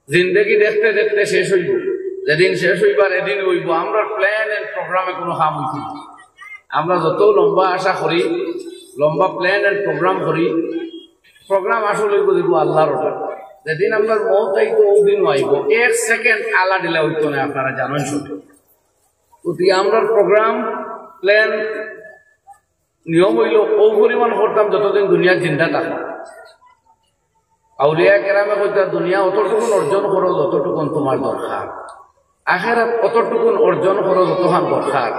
জিন্দগি দেখতে দেখতে শেষ হইব, যেদিন শেষ হইবার এদিন হইব। আমরা প্ল্যান এন্ড প্রোগ্রামে কোনো কাম হইত না। আমরা যত লম্বা আশা করি, লম্বা প্ল্যান এন্ড প্রোগ্রাম করি, প্রোগ্রাম আসলে হইব দেখব আল্লাহর ওটা। যেদিন আপনার মত আইব ওদিন আইব, 1 সেকেন্ড আলা দিলে হইতো না, আপনারা জানেন সব। অতি আমরা প্রোগ্রাম প্ল্যান নিয়ম হইল ও পরিমাণ করতাম যতদিন দুনিয়ার চিন্তা থাকে। আউলিয়া কেরামে কইতা দুনিয়া অতটুকুন অর্জন করো যতটুকুন তোমার দরকার, আখেরাত অতটুকুন অর্জন করো যতখান দরকার।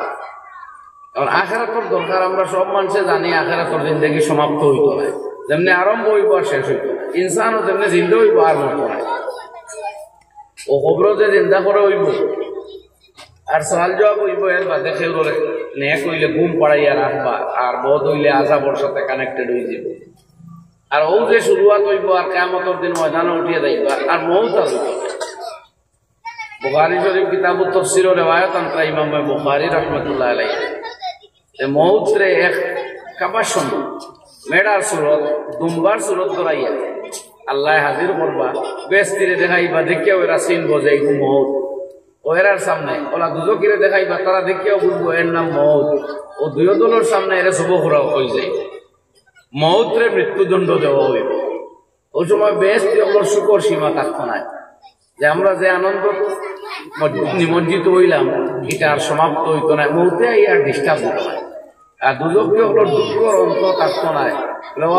কারণ আখেরাতর দরকার আমরা সব মানুষে জানি, আখেরাতর জিন্দগি সমাপ্ত হইতো না, যেমনি আরম্ভ হইব আর শেষ হইত। ইনসানও যেমনি জিন্দা হইব আর মরত না। ও খবর যে চিন্তা করে হইব আর সওয়াল জবাব হইব, এর বাদে কেউ নেক হইলে ঘুম পড়াইয়া রাখবা, আর বদ হইলে আযাবের সাথে কানেক্টেড হয়ে যাব। আর ও যে শুরুয়াত হইব আর কিয়ামতের দিন ময়দানে উঠিয়ে যাইবা, আর মউত আসবে। বুখারী শরীফ কিতাবুত তাফসীর ও রিওয়ায়াত আনতা ইমাম বুখারী রাহমাতুল্লাহ আলাইহি, যে মউত রে এক কাবাসন মেডার সুরত, দুম্বার সুরত করাইয়া আল্লাহ হাজির করবা, বেস্তিরে দেখাইবা, দেখিয়া ওরা চিনব যে এই মউত। ওরার সামনে ওরা দুজকিরে দেখাইবা, তারা দেখিয়াও বুঝবো এর নাম মউত। ও দুই দলের সামনে এরা সবকরাও হয়ে যায়। মউতরে মৃত্যুদণ্ড দেওয়া হইব। ওই সময় বেস্তি ওগুলোর শুকর সীমা থাকতো না, যে আমরা যে আনন্দ নিমজ্জিত হইলাম এটা আর সমাপ্ত হইতো না, মউতে আর ডিস্টার্ব হতো না। আর দুজকে ওগুলোর দুঃখর অন্ত থাকতো না।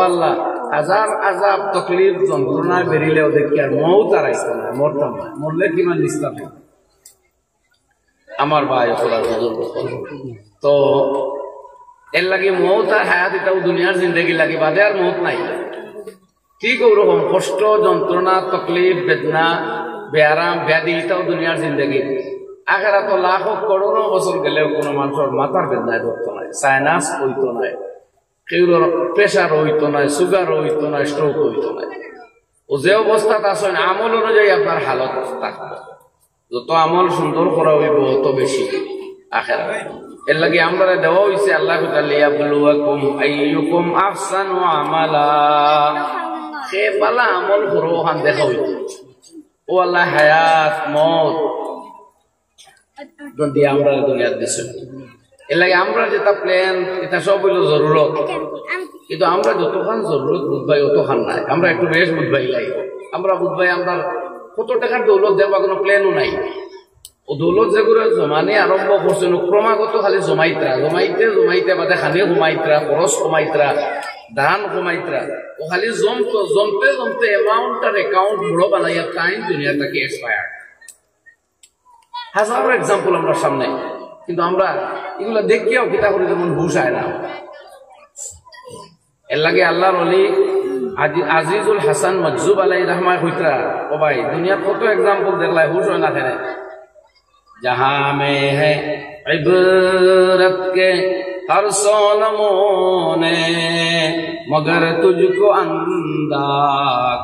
আল্লাহ হাজার আযাব তকলিফ যন্ত্রণায় বেরিলেও দেখি আর মউত আর আইতো না, মরতাম না। মরলে কিমান নিস্তার আমার ভাই ওরা বুজুর্গ। তো এর লাগে মউত আর হায়াত এটাও দুনিয়ার জিন্দগি লাগে, বাদে আর মউত নাই। ঠিক ওরকম কষ্ট যন্ত্রণা তকলিফ বেদনা বেআরাম ব্যাধি এটাও দুনিয়ার জিন্দগি। আখেরাত লাখ করোড় বছর গেলেও কোনো মানুষের মাথার বেদনায় ধরতো নাই, সাইনাস হইতো নাই, কেউর প্রেশার হইতো নাই, সুগার হইতো নাই, স্ট্রোক হইতো নাই। ও যে অবস্থাত আছেন আমল অনুযায়ী আপনার হালত থাকবে। যত আমল সুন্দর করা হইব তত বেশি আখেরাত। এর লাগে আমরা দেওয়া হইছে আল্লাহ লিয়াবলুয়াকুম আইয়ুকুম আহসানু আমালা, সে বালা আমল করো ওখান দেখা হইতো। ও আল্লাহ হায়াত মত দিয়ে আমরা দুনিয়ার দিছে। এর লাগে আমরা যেটা প্ল্যান এটা সব হইল জরুরত, কিন্তু আমরা যতক্ষণ জরুরত বুঝবাই অতক্ষণ নাই। আমরা একটু বেশ বুঝবাই লাই, আমরা বুঝবাই আমরা কত টাকার দৌলত দেওয়া কোনো প্ল্যানও নাই। ও দৌলত যেগুলো জমানে আরম্ভ করছেন ক্রমাগত খালি জমাইত্রা জমাইতে জমাইতে বাদে খানি কমাইত্রা, খরচ কমাইত্রা, ধান কমাইত্রা। ও খালি জমতো জমতে জমতে এমাউন্টটার অ্যাকাউন্ট বড় বানাইয়া টাইম দুনিয়াটাকে এক্সপায়ার। হাজারো এক্সাম্পল আমরা সামনে, কিন্তু আমরা এগুলো দেখিয়াও কিতা করে যেমন হুশ আয় না। এর লাগে আল্লাহর ওলি আজিজুল হাসান মজজুব আলাইহির রহমায় কইতরা, ও ভাই দুনিয়ার কত এক্সাম্পল দেখলাই হুশ হয় না খেলে। जहां में है इबरत के हर सौ नमूने, मगर तुझको अंदा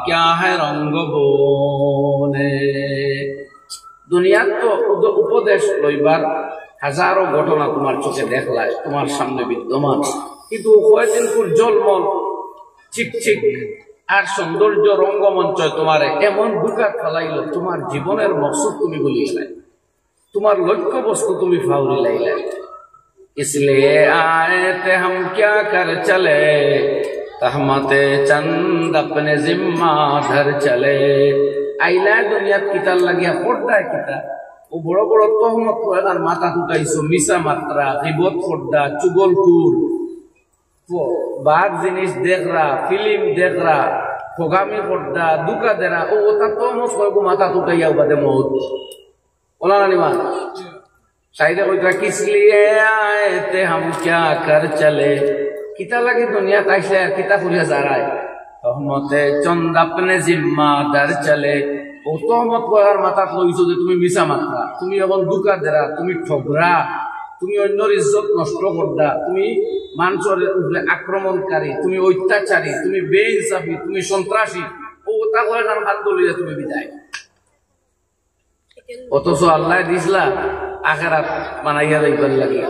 क्या है रंग बोने। দুনিয়ার তো উপদেশ লইবার হাজারো ঘটনা তোমার চোখে দেখলাই, তোমার সামনে বিদ্যমান, কিন্তু কয়েকদিন পুর জলমল চিকচিক আর সৌন্দর্য রঙ্গমঞ্চ তোমার এমন বুকা ফেলাইল, তোমার জীবনের মকসুদ তুমি বলিয়ে নাই, তোমার লক্ষ্য বস্তু তুমি ফাউরি লাইলে। इसलिए आए थे हम क्या कर चले, तहमते चंद अपने जिम्मा धर चले। আইলা দুনিয়াত কিতার লাগিয়া পর্দায় কিতা ও বড় বড় তহমত আর মাথা টুকাইছো, মিশা মাত্রা, গীবত পর্দা, চুগলখুর, বাদ জিনিস দেখরা, ফিল্ম দেখরা, ফোগামি পর্দা, দুকা দেরা, ও ওটা তহমত কয়গো মাথা টুকাইয়া বাদে মৌত। बोला ना निमान शायद कोई तरह किस लिए आए थे हम क्या कर चले। किता लगी दुनिया कैसे किता खुलिया जा रहा है, तहमते चंद अपने जिम्मा दर चले। ও তহমত করার মাথা লইছো যে তুমি মিছা মাত্রা, তুমি এখন দুকা দেরা, তুমি ঠগরা, তুমি অন্যর ইজ্জত নষ্ট করদা, তুমি মানুষের উপরে আক্রমণকারী, তুমি অত্যাচারী, তুমি বেইনসাফি, তুমি সন্ত্রাসী। ও তা করে হাত দলিয়ে তুমি বিদায়। অথচ আল্লাহ দিসলা আখেরাত বানাইয়া যাইবার লাগে,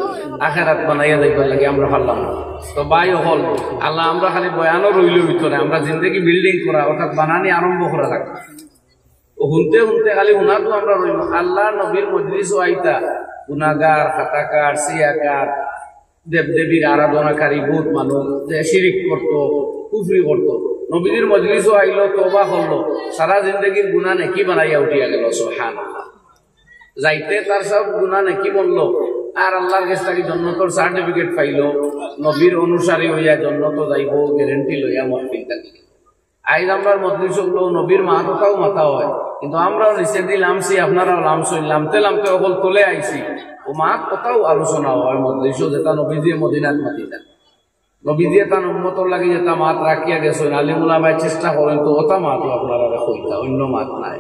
আখেরাত বানাইয়া যাইবার লাগে আমরা পারলাম না। তো বাই হল আল্লাহ আমরা খালি বয়ানও রইল হইতো না, আমরা জিন্দগি বিল্ডিং করা অর্থাৎ বানানি আরম্ভ করা লাগে। শুনতে শুনতে খালি শুনা তো আমরা রইব আল্লাহ নবীর মজলিসও আইতা গুনাহগার খাতাকার সিয়াকার দেবদেবীর আরাধনাকারী বহুত মানুষ যে শিরিক করতো কুফরি করতো নবীর মজলিসও আইলো তওবা করলো সারা জিন্দগির গুনাহ নেকি বানাইয়া উঠিয়া গেল সুবহানাল্লাহ যাইতে তার সব গুনাহ নেকি বললো আর আল্লাহর কাছ থেকে জান্নাতের সার্টিফিকেট পাইলো নবীর অনুসারী হইয়া জান্নাত যাইব গ্যারান্টি লইয়া মহফিল থাকি আইজ আমরার মজলিস হলো নবীর মাথাও মাথা হয় কিন্তু আমরাও রিসেন্টলি লামছি আপনারাও লামছি লামতে লামতে অকল তোলে আইছি ও মা কোথাও আলোচনা হয় মজলিসও যেটা নবী দিয়ে মদিনাত মাতিতা নবী দিয়ে তার উম্মতর লাগি যেটা মাত রাখিয়া গেছে আলিমুলামায় চেষ্টা করেন তো ওটা মাতও আপনারা কইতা অন্য মাত নাই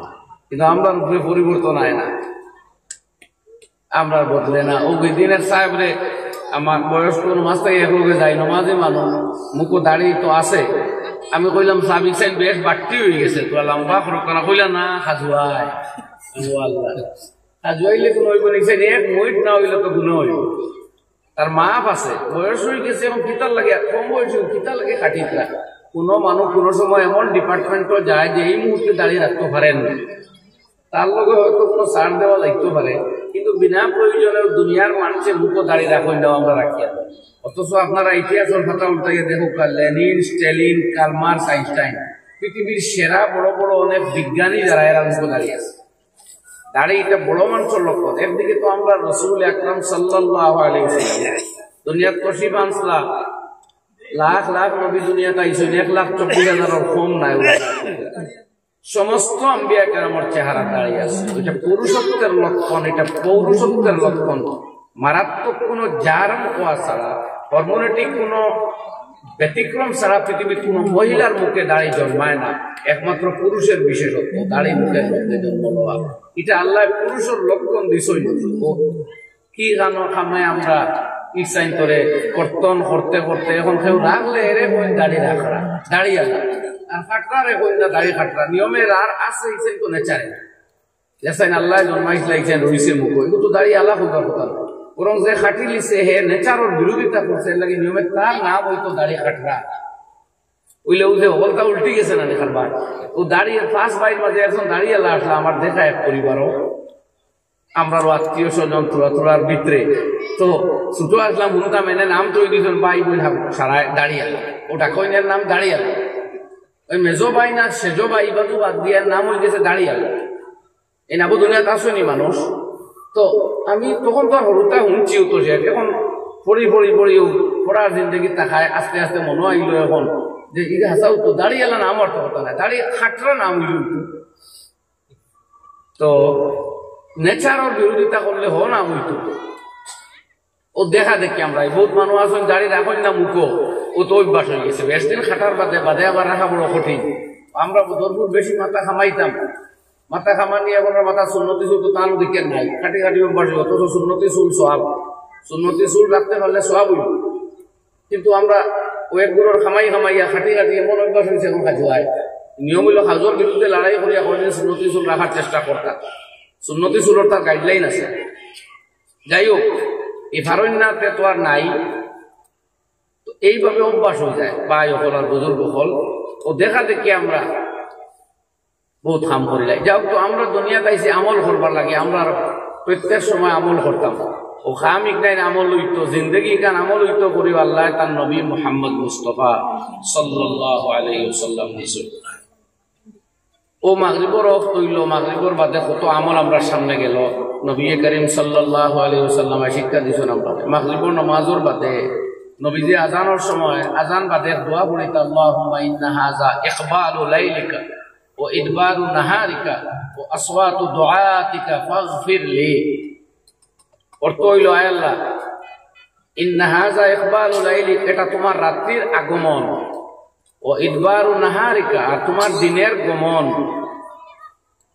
কিন্তু আমরা উপরে পরিবর্তন হয় না আমরা বদলে না ও দিনের সাহেবরে আমার বয়স্ক নমাজ থেকে একলগে যাই নমাজে মানুষ মুখো দাঁড়িয়ে তো আছে আমি কইলাম সাবিক সাইড বেশ বাড়তি হয়ে গেছে তো লম্বা খরকানা কইলা না হাজুয়াই হাজুয়াইলে কোনো হইব নিছে এক মিনিট না হইলে তো গুণ হইব তার মাপ আছে বয়স হয়ে গেছে এখন কিতার লাগে কম বয়স কিতার লাগে কাটিতরা কোনো মানুষ কোনো সময় এমন ডিপার্টমেন্টও যায় যে এই মুহূর্তে দাঁড়িয়ে রাখতে পারেন না তার লগে হয়তো কোনো ছাড় দেওয়া লাগতে পারে কিন্তু বিনা প্রয়োজনে দুনিয়ার মানুষের মুখও দাঁড়িয়ে রাখেন দেওয়া আমরা রাখিয়া অথচ আপনারা ইতিহাসের কথা উল্টাইয়া দেখো লেনিন স্টেলিন কার্ল মার্কস আইনস্টাইন পৃথিবীর সেরা বড় বড় অনেক বিজ্ঞানী যারা এরা মুখে দাঁড়িয়ে আছে দাঁড়িয়ে এটা বড় মানুষের লক্ষণ একদিকে তো আমরা রসুল আকরাম সাল্লাল্লাহু আলাইহি ওয়াসাল্লাম দুনিয়াত কশি বাঁচলা লাখ লাখ নবী দুনিয়াতে আইসেন 1,24,000 কম নাই সমস্ত আম্বিয়া কেরামের চেহারা দাঁড়িয়ে আছে এটা পুরুষত্বের লক্ষণ এটা পৌরুষত্বের লক্ষণ মারাত্মক কোনো জার্ম হওয়া ছাড়া হরমোনেটিক কোনো ব্যতিক্রম ছাড়া পৃথিবীর কোনো মহিলার মুখে দাঁড়িয়ে জন্মায় না একমাত্র পুরুষের বিশেষত্ব দাঁড়িয়ে মুখের মধ্যে জন্ম নেওয়া এটা আল্লাহ পুরুষের লক্ষণ দিছই কি গান খামায় আমরা ইসাইন করে কর্তন করতে করতে এখন কেউ রাখলে এরে কই দাঁড়িয়ে রাখা দাঁড়িয়ে আল্লাহ আর খাটরা রে কই না দাঁড়িয়ে খাটরা নিয়মের আর আছে ইসাইন তো নেচারে যেসাইন আল্লাহ জন্মাইছে লাইছেন রইছে মুখ এগুলো তো দাঁড়িয়ে আল্লাহ কোথাও কোথাও বরং যে খাটি লিছে হে নেচারের বিরোধিতা করছে লাগে নিয়মে তার নাম হইতো দাঁড়িয়ে খাটরা ওইলে ও যে হলটা উল্টি গেছে না দেখারবার ও দাঁড়িয়ে ফার্স্ট বাইর মাঝে একজন দাঁড়িয়ে আল্লাহ আসলে আমার দেখা এক পরিবারও আমরাও আত্মীয় স্বজন তোলার ভিতরে তো ছুটো আসলাম হুনতা মেনে নাম তৈরি দিয়েছেন ভাই বই সারায় দাঁড়িয়ে ওটা কইনের নাম দাঁড়িয়ে ওই মেজো ভাই না সেজো ভাই বাদু বাদ দিয়ে নাম হয়ে গেছে দাঁড়িয়ে এই নাবো দুনিয়াতে আসেনি মানুষ তো আমি তখন তো হরুতা শুনছিও তো সে এখন পড়িও পড়ার জিন্দগি তাকায় আস্তে আস্তে মনে আইল এখন যে ইগে হাসাও তো দাঁড়িয়ে এলা নাম অর্থ কথা নাই দাঁড়িয়ে খাটরা নাম হইল তো নেচারের বিরোধিতা করলে হ নাম হইতো ও দেখা দেখি আমরা বহুত মানুষ আছেন দাঁড়িয়ে রাখেন না মুখো ও তো অভ্যাস হয়ে গেছে বেশ দিন খাটার বাদে আবার রাখা বড় কঠিন আমরা দরপুর বেশি মাথা খামাইতাম মাথা খামানি এখন মাথা সুন্নতি চুল তো তার দিকে নাই খাটি খাটি অভ্যাস অথচ সুন্নতি চুল সোহাব সুন্নতি চুল রাখতে পারলে সোহাব হইল কিন্তু আমরা ওয়েটগুলোর খামাইয়া খাটি এমন অভ্যাস হয়েছে এখন খাজু হয় নিয়ম হইল খাজুর বিরুদ্ধে লড়াই করিয়া কোনদিন সুন্নতি চুল রাখার চেষ্টা করতাম সুন্নতি চুলের তার গাইডলাইন আছে যাই হোক এই ফারণ্যাতে তো আর নাই তো এইভাবে অভ্যাস হয়ে যায় ভাই হল আর বুজুর্গ হল ও দেখা দেখি আমরা বহুত কাম করি যাই যাও তো আমরা দুনিয়াতে আইসি আমল করবার লাগে আমরা প্রত্যেক সময় আমল করতাম ও খামিক নাই আমল হইতো জিন্দগি কান আমল হইতো করি আল্লাহ তার নবী মুহাম্মদ মুস্তাফা সাল্লাল্লাহু আলাইহি ওয়াসাল্লাম দিয়েছেন ও মাগরিবর ওয়াক্ত হইল মাগরিবর বাদে কত আমল আমরা সামনে গেল নবী করিম সাল্লাল্লাহু আলাইহি ওয়াসাল্লাম শিক্ষা দিয়েছেন আমরা মাগরিবর নামাজের বাদে নবীজি আজানের সময় আজান বাদে দোয়া পড়িতে আল্লাহুম্মা ইন্না হাযা ইকবালু লাইলিকা ওয়া ইদবারু নাহারিকা ওয়া আসওয়াতু দুআতিকা ফাগফির লি অর্থ হইল আয় আল্লাহ ইন্না হাযা ইকবালু লাইলিক এটা তোমার রাত্রির আগমন ও ইদবারু নাহারিকা আর তোমার দিনের গমন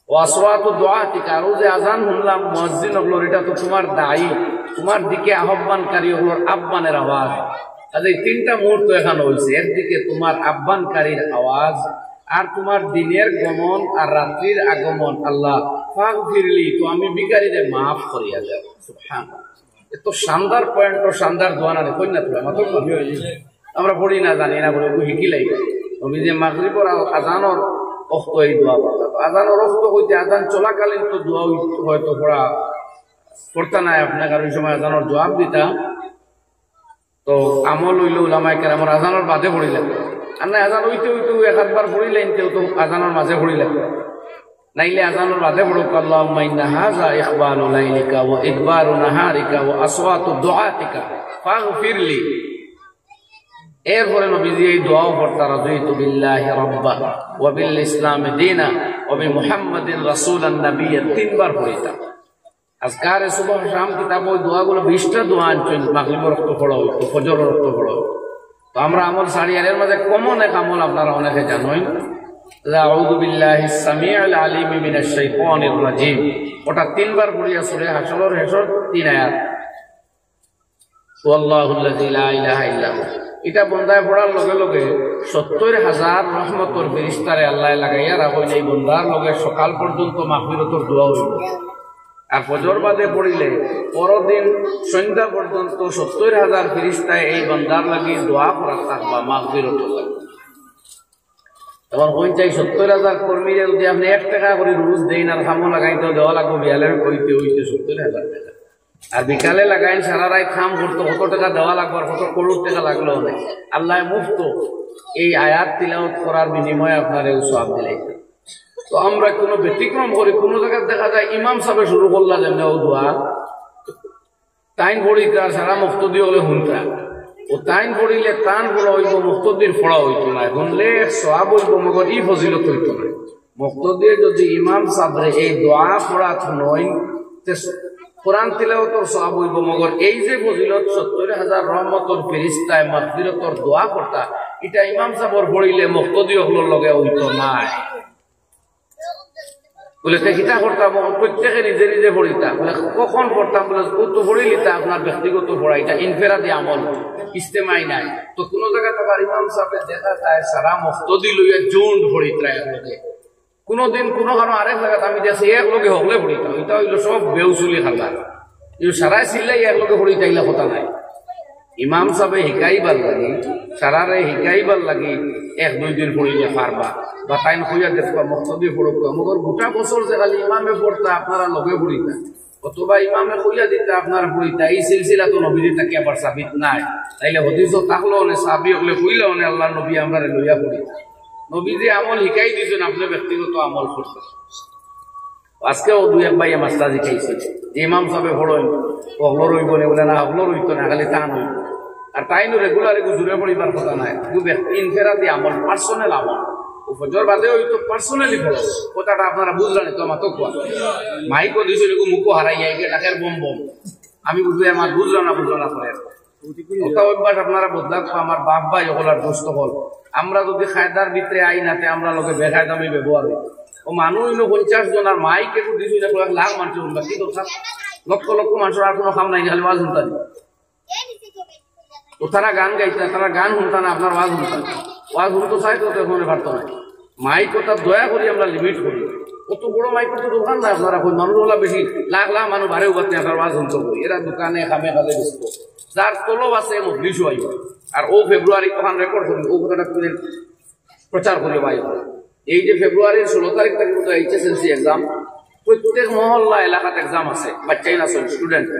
ও আসওয়াতু দুআতিকা আর যে আজান শুনলাম মুয়াজ্জিন হলো এটা তো তোমার দায়ী তোমার দিকে আহ্বানকারী হলো আহ্বানের আওয়াজ আজ এই তিনটা মুহূর্ত এখানে হয়েছে একদিকে তোমার আহ্বানকারীর আওয়াজ আর তোমার দিনের গমন আর রাত্রির আগমন আল্লাহ ফাগফিরলি তো আমি বিকারীদের মাফ করিয়া দেব সুবহানাল্লাহ এত শানদার পয়েন্ট ও শানদার দোয়া না কই না তোরা মাত্র আমরা পড়ি না জানি না বলে শিখি লাগবে নবী যে মাগরিবর আজানর অক্ত এই দোয়া পড়তা। আজানোর অক্ত হইতে আজান চলাকালীন তো দোয়া হয়তো পড়া পড়তা নাই আপনাকে, আর ওই সময় আজানোর জবাব দিতা। তো আমল হইল ওলামায়ে কেরামের আজানোর বাদে পড়িলেন, আর না আজান হইতে হইতে একবার পড়িলেন কেউ তো আজানোর মাঝে পড়িলেন, নাইলে আজানোর বাদে পড়ুক আল্লাহুম্মা ইন্না হাযা ইকবালু লাইলিকা ওয়া ইদবারু নাহারিকা ওয়া আসওয়াতু দুআতিকা ফাগফিরলি। এরপরে নবীজি এই দোয়াও পড়তা, রাযীতু বিল্লাহি রাব্বা ওয়া বিল ইসলামি দীনা ওয়া বিমুহাম্মাদিন রাসূলান নাবিয়্যান, তিনবার পড়িতা। আজকারে সুবহ শাম কিতাব ওই দোয়াগুলো 20টা দোয়া আনছেন, মাগরিবের রক্ত পড়া হইতো, ফজরের রক্ত পড়া হইতো। তো আমরা আমল সারি, এর মাঝে কমন এক আমল আপনারা অনেকে জানেন, আউযু বিল্লাহিস সামিউল আলিম মিনাশ শাইতানির রাজিম, ওটা তিনবার পড়িয়া সূরা হাশরের হেসর 3 আয়াত, ওয়াল্লাহুল্লাযী লা ইলাহা ইল্লা হু। এটা বন্দায় পড়ার লগে লগে 70,000 রহমতের ফেরেশতারে আল্লাহ লাগাইয়া রাখেন এই বন্দার লগে সকাল পর্যন্ত মাগফিরাতের দোয়া হইল। আর ফজর বাদে পড়িলে পরদিন সন্ধ্যা পর্যন্ত 70,000 ফেরেশতায় এই বন্দার লাগি দোয়া করা থাকবা মাগফিরাতের লাগি। তখন কই চাই 70,000 কর্মীরে যদি আপনি 1 টাকা করে রোজ দেন আর খামো লাগাইতে দেওয়া লাগবে বিয়ালের কইতে হইতে 70,000 টাকা, আর বিকালে লাগাইন সারা রাত খাম করতো কত টাকা দেওয়া লাগবে, আর কত করোড় টাকা লাগলো অনেক। আল্লাহ মুফত এই আয়াত তিলাওয়াত করার বিনিময়ে আপনার এই সওয়াব দিলে। তো আমরা কোনো ব্যতিক্রম করি, কোনো জায়গায় দেখা যায় ইমাম সাহেব শুরু করলা যেমন ও দোয়া তাইন পড়িতা সারা মুক্তদি হলে হুনতা, ও তাইন পড়িলে তান পড়া হইব, মুক্তদির পড়া হইতো না, শুনলে সওয়াব হইব, মগর ই ফজিলত হইতো না। মুক্তদির যদি ইমাম সাহেব এই দোয়া পড়া নয় কোরআন তিলাওয়াতের সওয়াব হইব, মগর এই যে ফজিলত 70,000 রহমতের ফেরেশতায় মাগফিরাতের দোয়া করতা, এটা ইমাম সাহেবর পড়িলে মুক্তদি হলোর লগে হইতো না। বলে কিতা করতাম প্রত্যেকে নিজে নিজে পড়িতাম, বলে কখন পড়তাম, বলে ও তো পড়িলিতা আপনার ব্যক্তিগত পড়া, এটা ইনফেরাদি আমল, ইস্তেমাই নাই। তো কোন জায়গায় আবার ইমাম সাহেব দেখা যায় সারা মুক্তদি লইয়া জুন্ড পড়িতা একলগে, কোনদিন কোনো কারণ আরেক জায়গায় আমি দেখছি একলগে হকলে পড়িতাম, এটা হইল সব বেউসুলি খাবার, এই সারাই চিল্লাই একলগে পড়িতা এগুলা কথা নাই। ইমাম সাহেব শিকাইবার লাগি সারারে শিকাইবার লাগি 1-2 দিন পড়িলে পারবা, বা টাইম হইয়া দেখবা মুক্তদি পড়ুক, মগর গোটা বছর যে খালি ইমামে পড়তা আপনারা লগে পড়িতা, অথবা ইমামে কইয়া দিতা আপনারা পড়িতা, এই সিলসিলা তো নবীজি তাকে আবার সাবিত নাই। তাইলে হদিস থাকলো না সাবি হলে কইলাও না আল্লাহ নবী আমরা লইয়া পড়িতা, নবীজি আমল শিকাই দিয়েছেন, আপনি ব্যক্তিগত আমল করতেন। আজকেও 2-1 ভাই মাস্টার শিখাইছে যে ইমাম সাহেব পড়েন হগলো রইব না, বলে না হগলো রইতো না, খালি টান হইব। আর তাইনো রেগুলার জুড়ে পড়িবার কথা নাই, ইনফেরাদি আমল, পার্সোনাল আমল। ফজর বাদে হইতো পার্সোনালি পড়ো, কথাটা আপনারা বুঝলেন তো আমার তো কোয়া মাইকো দিয়েছিল মুখো হারাই গিয়ে ডাকের বম বম, আমি বুঝলে আমার বুঝলো না করে কথা অভ্যাস আপনারা বদলাত। আমার বাপ ভাই ওগুলার দোস্ত হল, আমরা যদি খায়দার ভিতরে আই নাতে আমরা লোকে বেখায়দামি ব্যবহার হই। ও মানুষ হইল 50 জন, আর মাইক একটু দিয়েছিল 1 লাখ মানুষ শুনবা, কি দরকার? লক্ষ লক্ষ মানুষের আর কোনো খাম নাই, খালি ওয়াজ শুনতা। তো তারা গান গাইতা, তারা গান শুনতা না, আপনার ওয়াজ শুনতা। ওয়াজ শুনতে চাই তো এখন পারতো না। মাইক কথা দয়া করি আমরা লিমিট করি, কত বড় মাইক তো দোকান নাই আপনারা, মানুষ ওলা বেশি লাখ লাখ মানুষ বাড়ে উপাতে আপনার ওয়াজ শুনতে করি, এরা দোকানে খামে খালে ব্যস্ত, যার তলব আছে মজলিসও আইব। আর ও ফেব্রুয়ারি তখন রেকর্ড করি, ও কথাটা তুলে প্রচার করি ভাই। এই যে ফেব্রুয়ারির 16 তারিখ থেকে HSLC এক্সাম, প্রত্যেক মহল্লা এলাকাতে এক্সাম আছে, বাচ্চাই না স্টুডেন্ট।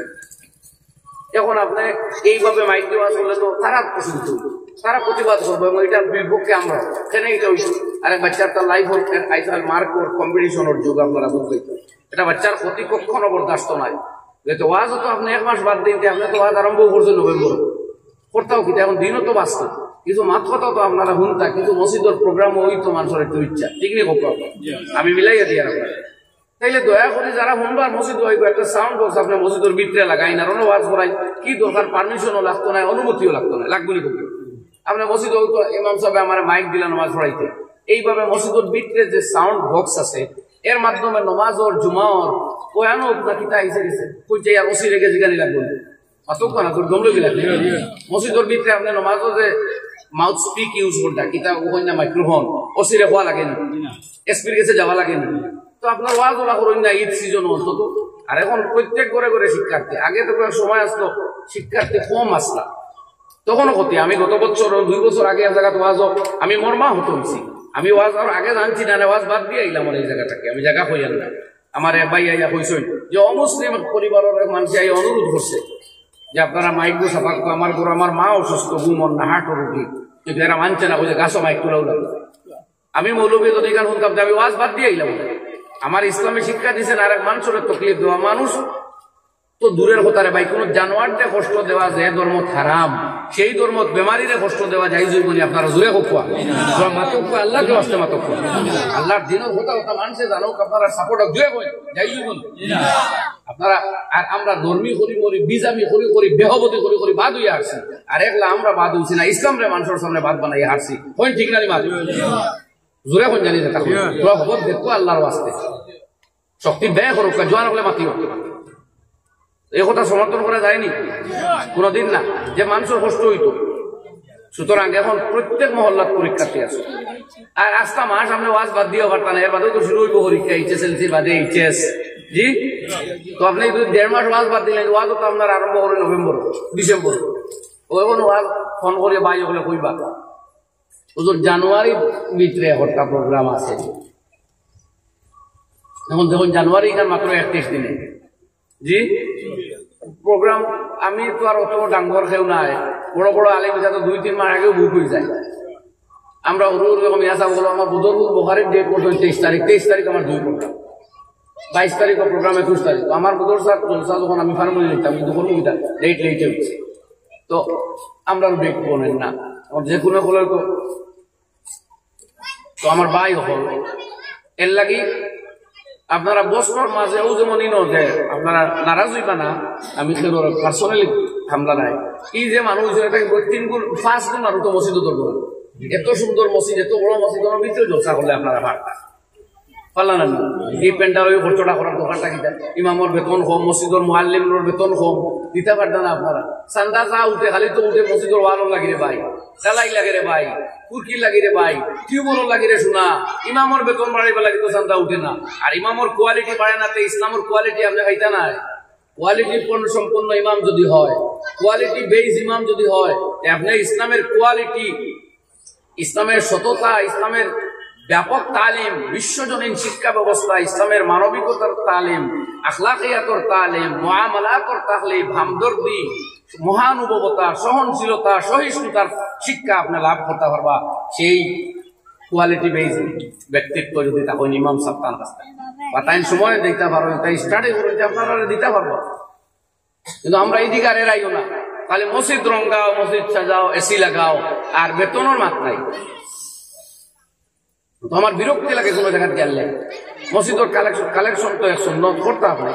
এখন আপনি এইভাবে মাইক দেওয়া চলে তো তারা পছন্দ করবে, তারা প্রতিবাদ করবো, এবং এটার বিপক্ষে আমরা কেন এটা হইছে। আরেক বাচ্চার তার লাইফ আইসাল মার্ক ওর কম্পিটিশনের যুগ আপনারা বুঝবেন, এটা বাচ্চার ক্ষতি কখনো বরদাস্ত নাই। যেহেতু ওয়াজ তো আপনি 1 মাস বাদ দিন, আপনি তো ওয়াজ আরম্ভ করছেন নভেম্বর, করতাও কিন্তু এখন দিনও তো বাঁচত, কিছু মাত কথা তো আপনারা শুনতা, কিন্তু মসজিদের প্রোগ্রাম ওই তো মানুষের একটু ইচ্ছা, ঠিক নেই? আমি মিলাইয়া দিই আপনার। তাইলে দয়া করে যারা শুনবার মসজিদ হইব, একটা সাউন্ড বক্স আপনার মসজিদের ভিতরে লাগাই না, অন্য ওয়াজ করাই, কি দরকার? পারমিশনও লাগতো না, অনুমতিও লাগতো না, লাগবে না। আপনার মসজিদ হইতো ইমাম সাহেব আমার মাইক দিলেন নামাজ পড়াইতে, এইভাবে মসজিদের ভিতরে যে সাউন্ড বক্স আছে এর মাধ্যমে নমাজর জুমার কয়ানো কিতা আইসে গেছে, কই যাই আর ওসি রেখে জিগানি লাগবে না, তোর দমলে গেলে মসজিদের ভিতরে আপনি নমাজও যে মাউথ স্পিক ইউজ করতা, কিতা ওখানে না মাইক্রোফোন ওসিরে হওয়া লাগে না, এসপির কাছে যাওয়া লাগে না। তো আপনার ওয়াজ ওলা করেন না ঈদ সিজন অন্তত। আর এখন প্রত্যেক ঘরে ঘরে শিক্ষার্থী, আগে তো সময় আসতো শিক্ষার্থী কম আসলা, তখনও ক্ষতি। আমি গত বছর 2 বছর আগে এক জায়গা ওয়াজ আমি মর্মা হতো হয়েছি, আমি ওয়াজ আর আগে জানছি না, ওয়াজ বাদ দিয়ে আইলাম এই জায়গাটাকে, আমি জায়গা কইয়াল না। আমার এক ভাই আইয়া কইছেন যে অমুসলিম পরিবারের মানুষ আই অনুরোধ করছে যে আপনারা মাইক সাফা, আমার ঘর আমার মা অসুস্থ, ঘুমন না, হাঁটো রুগী, কিন্তু এরা মানছে না, বলছে গাছও মাইক তুলাও লাগবে। আমি মৌলবী যদি গান শুনতাম, আমি ওয়াজ বাদ দিয়ে আইলাম। আমার ইসলামী শিক্ষা দিচ্ছেন আর এক মানুষের তকলিফ দেওয়া, মানুষ তো দূরের কথারে ভাই, কোন জানোয়ারকে কষ্ট দেওয়া যে ধর্ম হারাম, সেই ধর্ম বেমারিরে কষ্ট দেওয়া যাই বলি আপনারা জুড়ে কোয়া মাতকুয়া আল্লাহকে আসতে মাতকুয়া আল্লাহর দিনের কথা কথা মানুষে জানো, আপনারা সাপোর্ট জুড়ে যাই বলি আপনারা। আর আমরা ধর্মী করি করি, বিজামি করি করি, বেহবতি করি করি বাদ হইয়া আসছি। আর একলা আমরা বাদ হইছি না, ইসলামরে মানুষের সামনে বাদ বানাই হারছি। হইন ঠিক না মাত জোরে কোন জানি না, তোরা খবর দেখো আল্লাহর ওয়াস্তে শক্তি ব্যয় করুক, জোয়ান হলে মাতিও। এই কথা সমর্থন করা যায়নি কোনদিন না, যে মানুষের কষ্ট হইতো। সুতরাং এখন প্রত্যেক মহল্লার পরীক্ষার্থী আছে, আর আস্তা মাস আমরা ওয়াজ বাদ দিয়ে পারতাম না, এর বাদেও তো শুরু হইব পরীক্ষা, HSLC বাদে HS। জি, তো আপনি 1.5 মাস ওয়াজ বাদ দিলেন, ওয়াজও তো আপনার আরম্ভ করে নভেম্বর ডিসেম্বর। ওইখন ওয়াজ ফোন করে বাই হলে কইবা হুজুর জানুয়ারি ভিতরে একটা প্রোগ্রাম আছে। এখন দেখুন জানুয়ারি এখানে মাত্র 31 দিনে। জি, প্রোগ্রাম আমি তো আর অত ডাঙ্গর খেউ নাই, বড় বড় আলিম তো 2-3 মাস আগেও বুক হয়ে যায়। আমরা ওরকম ইয়াসা বলো, আমার বুধুর বোখারির ডেট পর্যন্ত 23 তারিখ আমার 2 প্রোগ্রাম, 22 তারিখ প্রোগ্রাম, 21 তারিখ। আমার বুধুর স্যার জলসা যখন আমি ফার্মে লিখতাম, কিন্তু কোনো লেট লেটে হচ্ছে, তো আমরা ডেট বলেন না যে কোনো হলে তো আমার ভাই হল এর লাগি আপনারা বছর মাঝেও যেমন যে আপনারা নারাজ হইবা না, আমি পার্সোনালি হামলা নাই। এই যে মানুষ 3 গুণ 5 গুণ আর তো মসজিদ ধরবো, এত সুন্দর মসজিদ, এত বড় মসজিদ, ভিতরে জলসা করলে আপনারা ভাড়া পারলাম না। এই প্যান্ডাল ওই খরচটা করার দোকানটা কিনা, ইমামর বেতন কম, মসজিদর মুআল্লিমের বেতন কম, দিতে পারতেন না আপনারা। চান্দা যা উঠে খালি তো উঠে মসজিদর ওয়ালও লাগি রে ভাই, সেলাই লাগে রে ভাই, কুরকি লাগি রে ভাই, টিউবওয়েলও লাগি রে শোনা। ইমামর বেতন বাড়াইবা লাগে তো চান্দা উঠে না, আর ইমামর কোয়ালিটি বাড়ে না, তো ইসলামের কোয়ালিটি আপনি খাইতে নাই। কোয়ালিটি সম্পন্ন ইমাম যদি হয়, কোয়ালিটি বেস ইমাম যদি হয়, আপনি ইসলামের কোয়ালিটি, ইসলামের সততা, ইসলামের ব্যাপক তালিম, বিশ্বজনীন শিক্ষা ব্যবস্থা, ইসলামের মানবিকতার তালিম, আখলাকিয়াতর তালিম, মুআমালাতর তালিম, হামদর্দি, মহানুভবতা, সহনশীলতা, সহিষ্ণুতার শিক্ষা আপনি লাভ করতে পারবা। সেই কোয়ালিটি বেস ব্যক্তিত্ব যদি তখন ইমাম সাহেব তার কাছে বা তাই সময় দিতে পারবেন, তাই স্টাডি করে আপনারা দিতে পারবো। কিন্তু আমরা এই দিকে আর এরাইও না, খালি মসজিদ রঙাও, মসজিদ সাজাও, এসি লাগাও, আর বেতনের মাত্রায় তো আমার বিরক্তি লাগে। কোনো জায়গায় গেলে মসজিদের কালেকশন তো এক সুন্নত করতে হবে,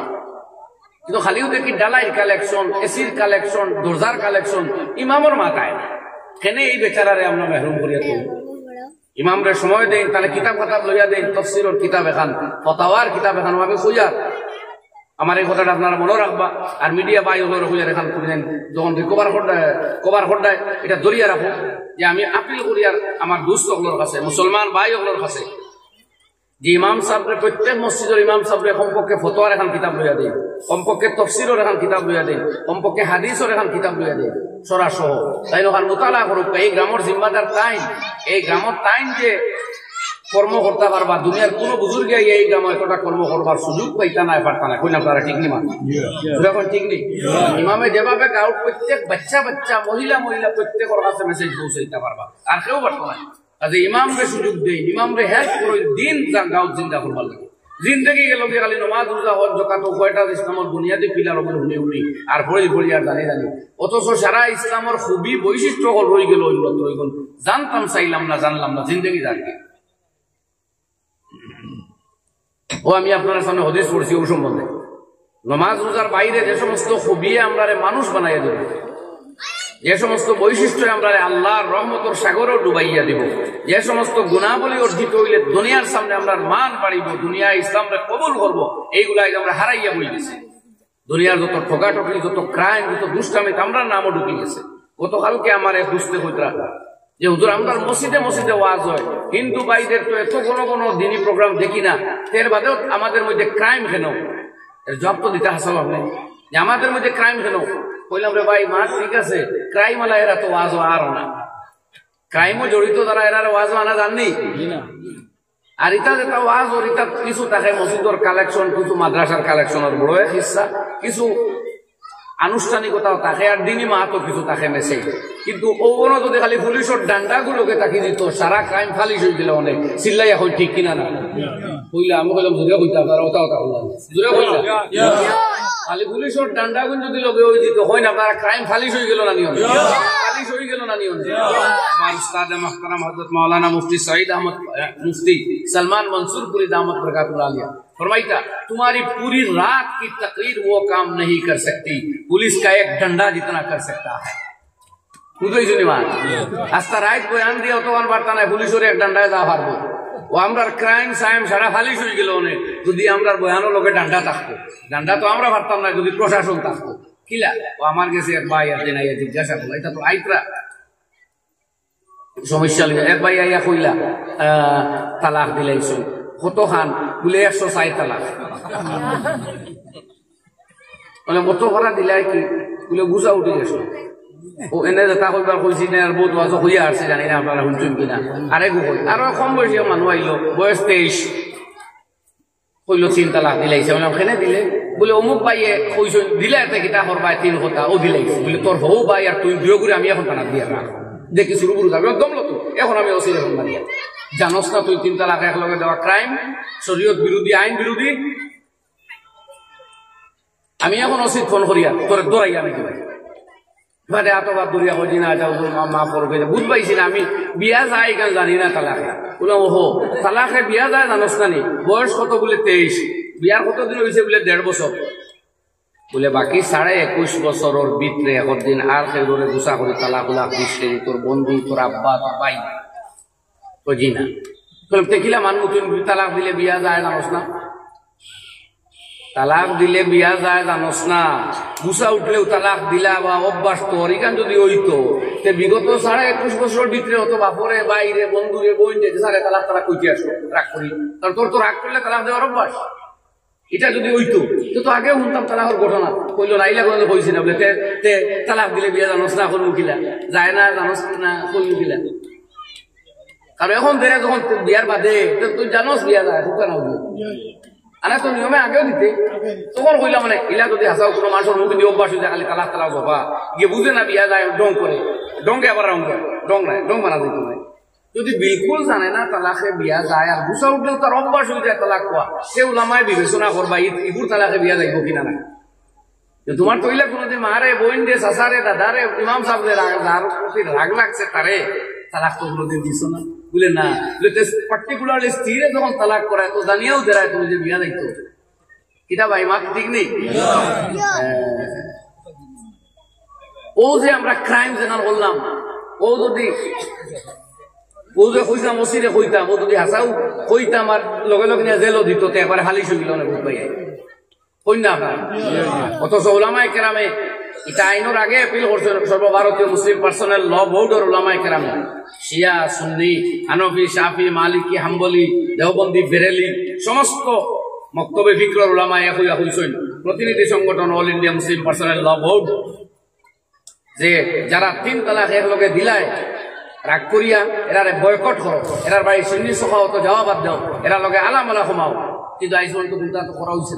কিন্তু খালিও দেখি ডালাইয়ের কালেকশন, এসির কালেকশন, দরজার কালেকশন, ইমামর মাথায় কেন এই বেচারারে আমরা মেহরুম করিয়া তুলি। ইমামরে সময় দেন, তাহলে কিতাব খাতাব লইয়া দেন, তফসিরের কিতাব এখান, ফতাওয়ার কিতাব এখান, আমি খুঁজা আমার এই কথাটা আপনারা মনে রাখবা। আর মিডিয়া বাই হলো খুঁজার এখান খুঁজেন, যখন কভার খড্ডায় এটা ধরিয়া রাখো যে আমি আপিল করি আর আমার দুস্থ হলোর কাছে, মুসলমান ভাই হলোর কাছে, যে ইমাম সাহেবরে প্রত্যেক মসজিদের ইমাম সাহেবরে কমপক্ষে ফতোয়ার এখন কিতাব লইয়া দেন, কমপক্ষে তফসিরের এখন কিতাব লইয়া দেন, কমপক্ষে হাদিসের এখন কিতাব লইয়া দেন সরাসহ, তাই নকাল মোতালা করুক। এই গ্রামের জিম্মাদার তাইন, এই গ্রামের তাইন যে কর্ম করতে পারবা, দুনিয়ার কোন বুজুর্গে এই গ্রামে এতটা কর্ম করবার সুযোগ পাইতা না, পারতা না, কইনা আপনারা ঠিক নি মান এখন ঠিক নেই। ইমামে যেভাবে গাঁও প্রত্যেক বাচ্চা মহিলা প্রত্যেকের কাছে মেসেজ পৌঁছাইতে পারবা, আর কেউ পারতো না। আজ ইমামরে সুযোগ দেই, ইমামরে হেল্প করে দিন গাঁও চিন্তা করবার লাগে। জিন্দগি গেল খালি নমাজ রোজা হজ জাকাত কয়টা ইসলামের বুনিয়াদী পিলার ওপর শুনি আর ভরি আর জানি অথচ সারা ইসলামের খুবই বৈশিষ্ট্য রয়ে গেল, উন্নত রয়ে গেল, জানতাম চাইলাম না, জানলাম না, জিন্দগি জানি। ও আমি আপনার সামনে হদিস পড়ছি ওই সম্বন্ধে, নমাজ রোজার বাইরে যে সমস্ত খুবই আমরা মানুষ বানাইয়া দেব, যে সমস্ত বৈশিষ্ট্য আমরা আল্লাহর রহমতের সাগরও ডুবাইয়া দিব, যে সমস্ত গুণাবলী অর্জিত হইলে দুনিয়ার সামনে আমরা মান বাড়িব, দুনিয়ায় ইসলামকে কবুল করব, এইগুলাই আমরা হারাইয়া বই গেছি। দুনিয়ার যত ঠকাঠকি, যত ক্রাইম, যত দুষ্টামি, আমরা নামও ঢুকে গেছে। গতকালকে আমার এক দুষ্তে হইতরা যে হুজুর আমরা মসজিদে ওয়াজ হয়, হিন্দু ভাইদের তো এত কোনো দিনী প্রোগ্রাম দেখি না, এর বাদেও আমাদের মধ্যে ক্রাইম কেন? এর জব তো দিতে হাসাল আপনি যে আমাদের মধ্যে ক্রাইম কেন? বললাম রে ভাই মা ঠিক আছে, ক্রাইম আলা এরা তো ওয়াজ আরো না, ক্রাইমও জড়িত যারা এরার ওয়াজ মানা জাননি আর ইটা যেটা ওয়াজ ওর ইটা কিছু থাকে মসজিদের কালেকশন কিছু মাদ্রাসার কালেকশনের বড় এক হিস্সা কিছু আনুষ্ঠানিকতাও থাকে আর দিনই মাহাতো কিছু থাকে মেসেজ কিন্তু ওগুলো যদি খালি পুলিশের ডান্ডাগুলোকে তাকি দিত সারা ক্রাইম ফালিশ হয়ে গেল অনেক চিল্লাই এখন ঠিক কিনা না কইলা আমি কইলাম জোরে কইতা আপনারা ওটা ওটা বললাম জোরে কইলা খালি পুলিশের ডান্ডাগুলো যদি লগে হয়ে দিত হয় না আপনারা ক্রাইম ফালিশ হয়ে গেল না নিয়ম ফালিশ হয়ে গেল না নিয়ম আমার উস্তাদ মুহতারাম হযরত মাওলানা মুফতি সঈদ আহমদ मुफ्ती सलमान मंसूरपुरी दामत बरकातुल्लाह आलिया फरमाइता तुम्हारी पूरी रात की तकरीर वो काम नहीं कर सकती पुलिस का एक डंडा जितना कर सकता है বুঝাই শুনিমান আস্তা রাইট বয়ান দিয়ে অতমান বার্তা নাই পুলিশের এক ডান্ডায় যা পারবো ও আমরার ক্রাইম সাইম সারা ফালিশ হয়ে গেল অনেক যদি আমরার বয়ানও লোকে ডান্ডা থাকতো ডান্ডা তো আমরা পারতাম না যদি প্রশাসন থাকতো কিলা ও আমার কাছে এক ভাই আছে না জিজ্ঞাসা করলো এটা তো আইতরা সমস্যা এক ভাই আইয়া কইলা তালাক দিলাইছো কত খান বলে 106 তালাক বলে কত ভরা দিলাই কি বলে গুছা উঠে গেছো ও এনে যেটা কইবার কইছি না আর বহুত ওয়াজ হইয়া আসছে জানি না আপনারা শুনছেন কিনা আরে গো কই আর কম বয়সী মানুষ আইলো বয়স 23 কইলো 3 তালাক দিলাইছে বলে ওখানে দিলে বলে অমুক ভাইয়ে কইছো দিলা এতে কিটা করবা 3 কথা ও দিলাইছে বলে তোর হও ভাই আর তুই বিয়ে করে আমি এখন তালাক দিয়া রাখ দেখি শুরু করে যাবে একদম লতো এখন আমি অসির এখন মারিয়া জানোস না তুই 3 তালাক এক লগে দেওয়া ক্রাইম শরীয়ত বিরোধী আইন বিরোধী আমি এখন অসির ফোন করিয়া তোর দৌড়াইয়া আমি দিবাই বাদে এতবার দৌড়িয়া কই না যাও মা পড়বে বুঝ পাইছি না আমি বিয়া যাই কেন জানি না তালাকে বলে ওহো তালাকে বিয়া যায় জানোস না নি বয়স কত বলে 23 বিয়ার কতদিন হয়েছে বলে 1.5 বছর বলে বাকি 21.5 বছরের ভিতরে একদিন আর সে ধরে গুছা করে তালাক উলাক দিচ্ছে তোর বন্ধু তোর আব্বা তোর ভাই বুঝি না বলে দেখিলা মানুষ তুই তালাক দিলে বিয়া যায় জানোস না তালাক দিলে বিয়া যায় জানোস না গুছা উঠলেও তালাক দিলা বা অভ্যাস তোর এখান যদি হইতো তে বিগত 21.5 বছরের ভিতরে হতো বাপরে বাইরে বন্ধুরে বই যে সারে তালাক তালাক কইতে আসো রাগ করি তোর তো রাগ করলে তালাক দেওয়ার অভ্যাস এটা যদি হইতো তো আগে শুনতাম তালাকের ঘটনা কইলো নাইলা কোনো কইছি না বলে তে তালাক দিলে বিয়া জানোস না করবো কিলা যায় না জানোস না কইলো কিলা আর এখন ধরে যখন বিয়ার বাদে তুই জানোস বিয়া যায় তোকে না আরে তো নিয়মে আগেও দিতে তখন কইলা মানে ইলা যদি হাসাও কোনো মানুষের মুখে দিয়ে অভ্যাস হয়ে যায় খালি তালাক তালাক বাবা গিয়ে বুঝে না বিয়া যায় ডং করে ডঙ্গে আবার রং করে ডং নাই ডং মারা যেত নাই যদি বিলকুল জানে না তালাকে বিয়া যায় আর গুছা উঠলেও তার অভ্যাস হয়ে যায় তালাক কোয়া সে উলামায় বিবেচনা করবা ইগুর তালাকে বিয়া যাইব কিনা না তোমার তৈলা কোনোদিন মারে বোন দে চাচারে দাদারে ইমাম সাহেবদের রাগ লাগছে তারে তালাক তো কোনোদিন দিছ না বলে না পার্টিকুলারলি স্ত্রীরে যখন তালাক করায় তো জানিয়েও দেয় তুমি যে বিয়া যাইতো কিটা ভাই মা ঠিক নেই ও যে আমরা ক্রাইম জেনার বললাম ও যদি ও যে কইতাম ওসিরে কইতাম ও যদি হাসাও কইতাম আর লগে লগে নিয়ে জেলও দিত তো একবার হালিশ হয়ে গেল না বুঝ পাই কই না আপনার অথচ ওলামায়ে কেরামে এটা আইনের আগে আপিল করছে সর্বভারতীয় মুসলিম পার্সোনাল ল বোর্ডের ওলামায়ে কেরামে শিয়া সুন্নি হানফি শাফি মালিকি হাম্বলি দেওবন্দি বেরেলি সমস্ত মক্তবে ফিকরের ওলামায়ে হইয়া হইছেন প্রতিনিধি সংগঠন অল ইন্ডিয়া মুসলিম পার্সোনাল ল বোর্ড যে যারা 3 তালাক এক লগে দিলায় রাগ করিয়া এরারে বয়কট করো এরার বাড়ি সুন্নি সভা তো জবাব দাও এরা লগে আলাম আলা কমাও কিন্তু আইসন তো করা হয়েছে